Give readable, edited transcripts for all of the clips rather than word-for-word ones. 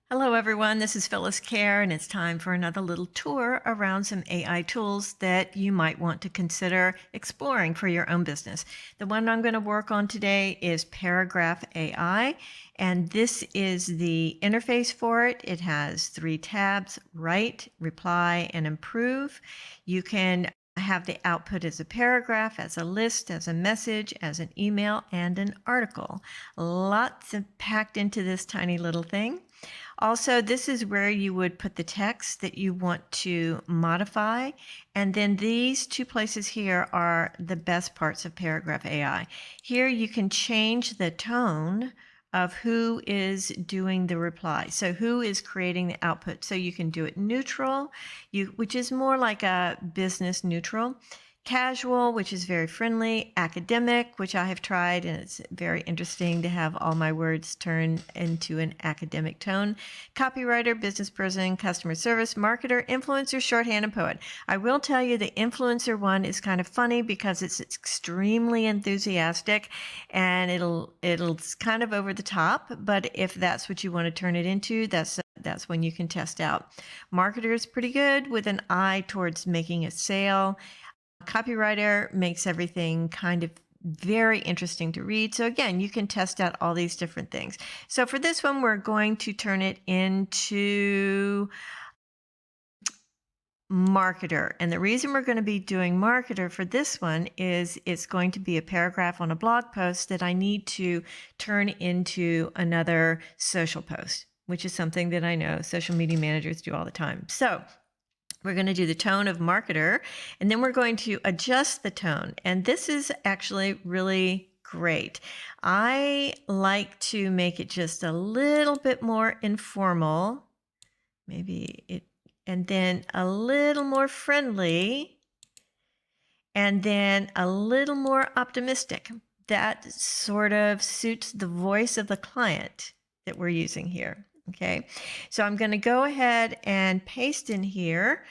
Hello, everyone. This is Phyllis Khare, and it's time for another little tour around some AI tools that you might want to consider exploring for your own business. The one I'm going to work on today is ParagraphAI, and this is the interface for it. It has 3 tabs: Write, Reply, and Improve. You can have the output as a paragraph, as a list, as a message, as an email, and an article. Lots packed into this tiny little thing. Also, this is where you would put the text that you want to modify. And then these 2 places here are the best parts of ParagraphAI. Here you can change the tone of who is doing the reply. So who is creating the output. So you can do it neutral, which is more like a business neutral. Casual, which is very friendly. Academic, which I have tried, and it's very interesting to have all my words turn into an academic tone. Copywriter, business person, customer service, marketer, influencer, shorthand, and poet. I will tell you the influencer one is kind of funny because it's extremely enthusiastic and it's kind of over the top, but if that's what you want to turn it into, that's when you can test out. Marketer is pretty good with an eye towards making a sale. Copywriter makes everything kind of very interesting to read. So again, you can test out all these different things. So for this one, we're going to turn it into marketer. And the reason we're going to be doing marketer for this one is it's going to be a paragraph on a blog post that I need to turn into another social post, which is something that I know social media managers do all the time. So we're going to do the tone of marketer, and then we're going to adjust the tone. And this is actually really great. I like to make it just a little bit more informal, and then a little more friendly, and then a little more optimistic. That sort of suits the voice of the client that we're using here. Okay, so I'm going to go ahead and paste in here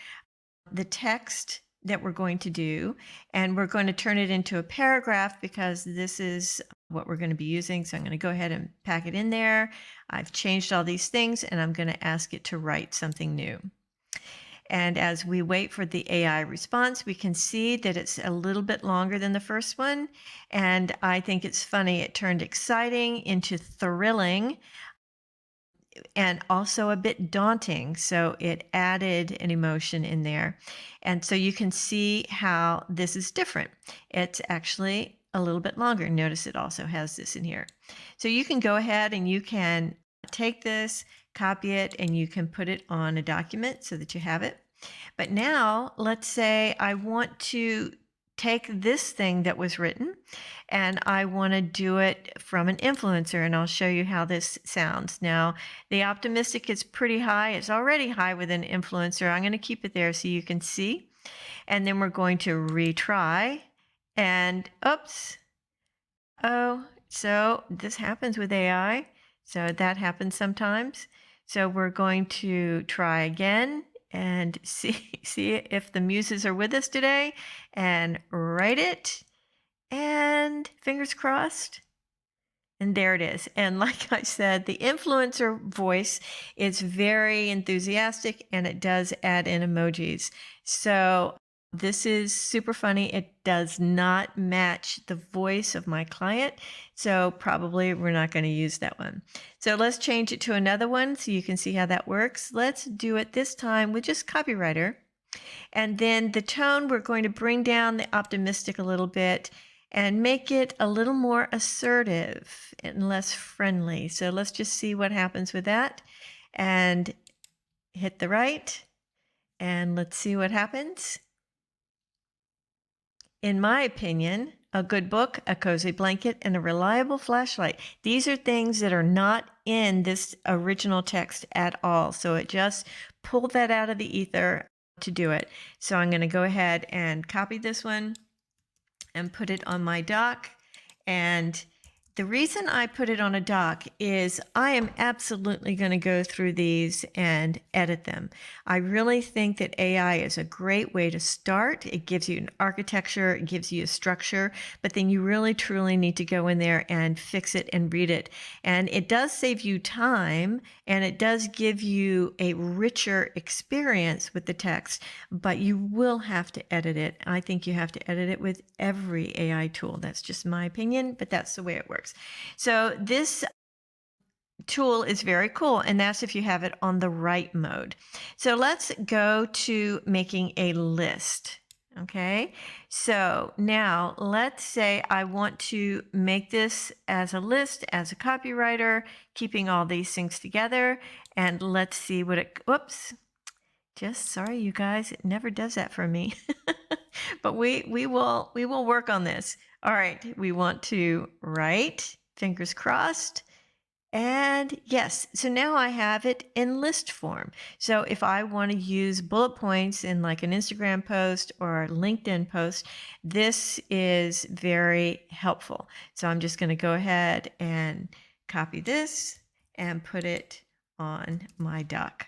the text that we're going to do, and we're going to turn it into a paragraph because this is what we're going to be using. So I'm going to go ahead and pack it in there. I've changed all these things, and I'm going to ask it to write something new. And as we wait for the AI response, we can see that it's a little bit longer than the first one. And I think it's funny. It turned exciting into thrilling and also a bit daunting. So it added an emotion in there. And so you can see how this is different. It's actually a little bit longer. Notice it also has this in here. So you can go ahead and you can take this, copy it, and you can put it on a document so that you have it. But now let's say I want to take this thing that was written and I want to do it from an influencer, and I'll show you how this sounds. Now, the optimistic is pretty high. It's already high with an influencer. I'm going to keep it there so you can see. And then we're going to retry, and oops. Oh, so this happens with AI. So that happens sometimes. So we're going to try again and see if the muses are with us today and write it, and fingers crossed. And there it is. And like I said, the influencer voice is very enthusiastic and it does add in emojis. So this is super funny. It does not match the voice of my client. So probably we're not going to use that one. So let's change it to another one so you can see how that works. Let's do it this time with just copywriter. And then the tone, we're going to bring down the optimistic a little bit and make it a little more assertive and less friendly. So let's just see what happens with that and hit the right. And let's see what happens. In my opinion, a good book, a cozy blanket, and a reliable flashlight. These are things that are not in this original text at all. So it just pulled that out of the ether to do it. So I'm going to go ahead and copy this one and put it on my doc. And The reason I put it on a doc is I am absolutely going to go through these and edit them. I really think that AI is a great way to start. It gives you an architecture, it gives you a structure, but then you really truly need to go in there and fix it and read it. And it does save you time, and it does give you a richer experience with the text, but you will have to edit it. I think you have to edit it with every AI tool. That's just my opinion, but that's the way it works. So this tool is very cool, and that's if you have it on the write mode. So let's go to making a list. Okay, so now let's say I want to make this as a list as a copywriter, keeping all these things together, and let's see what it, whoops, just sorry you guys, it never does that for me. But we will work on this. All right, we want to write, fingers crossed. And yes, so now I have it in list form. So if I want to use bullet points in like an Instagram post or a LinkedIn post, this is very helpful. So I'm just going to go ahead and copy this and put it on my doc.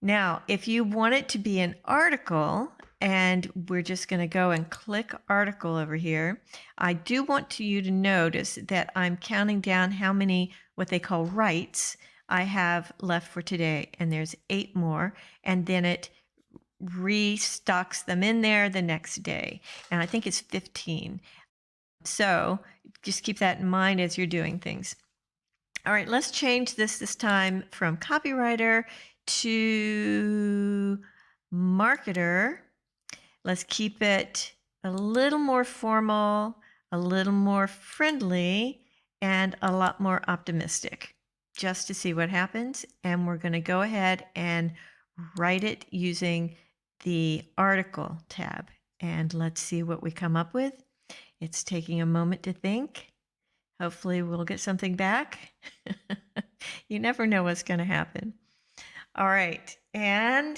Now, if you want it to be an article, and we're just going to go and click article over here, I do want you to notice that I'm counting down how many what they call writes I have left for today, and there's 8 more, and then it restocks them in there the next day, and I think it's 15. So just keep that in mind as you're doing things. All right, let's change this time from copywriter to marketer. Let's keep it a little more formal, a little more friendly, and a lot more optimistic, just to see what happens. And we're going to go ahead and write it using the article tab. And let's see what we come up with. It's taking a moment to think. Hopefully we'll get something back. You never know what's going to happen. All right. And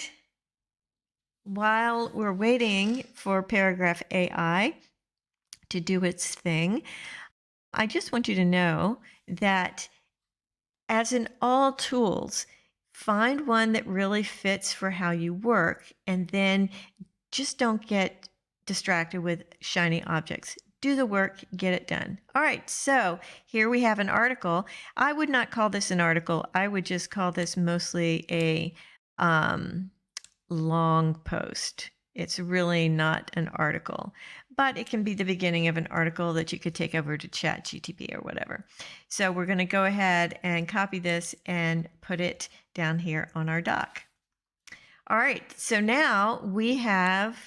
while we're waiting for ParagraphAI to do its thing, I just want you to know that as in all tools, find one that really fits for how you work, and then just don't get distracted with shiny objects. Do the work, get it done. All right, so here we have an article. I would not call this an article. I would just call this mostly a long post. It's really not an article, but it can be the beginning of an article that you could take over to ChatGPT or whatever. So we're going to go ahead and copy this and put it down here on our doc. All right, so now we have,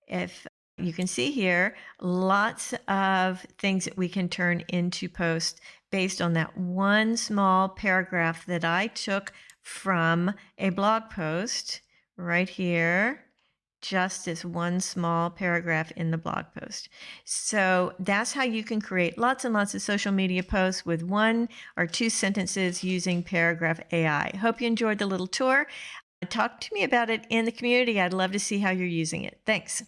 if you can see here, lots of things that we can turn into posts based on that one small paragraph that I took from a blog post right here. Just this one small paragraph in the blog post. So that's how you can create lots and lots of social media posts with 1 or 2 sentences using ParagraphAI. Hope you enjoyed the little tour. Talk to me about it in the community. I'd love to see how you're using it. Thanks.